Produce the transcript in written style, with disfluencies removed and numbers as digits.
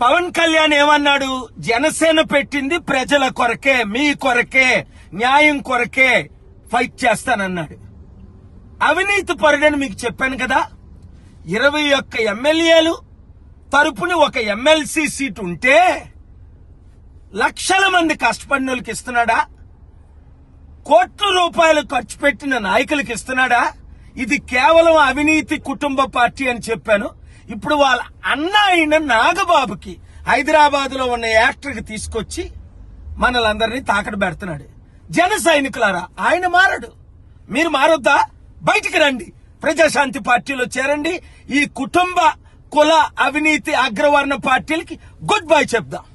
పవన్ కళ్యాణ్ ఏమన్నాడు? జనసేన పెట్టింది ప్రజల కొరకే, మీ కొరకే, న్యాయం కొరకే ఫైట్ చేస్తానన్నాడు. అవినీతి పరుడని మీకు చెప్పాను కదా. 21 ఎమ్మెల్యేలు తరపున ఒక ఎమ్మెల్సీ సీట్ ఉంటే లక్షల మంది కష్టపడిన వాళ్ళకి ఇస్తున్నాడా? కోట్ల రూపాయలు ఖర్చు పెట్టిన నాయకులకు ఇస్తున్నాడా? ఇది కేవలం అవినీతి కుటుంబ పార్టీ అని చెప్పాను. ఇప్పుడు వాళ్ళ అన్న అయిన నాగబాబుకి హైదరాబాద్ లో ఉన్న యాక్టర్కి తీసుకొచ్చి మనలందరినీ తాకడ పెడుతున్నాడు. జన సైనికులారా, ఆయన మారడు, మీరు మారొద్దా? బయటికి రండి, ప్రజాశాంతి పార్టీలో చేరండి. ఈ కుటుంబ కుల అవినీతి అగ్రవర్ణ పార్టీలకి గుడ్ బై చెప్దాం.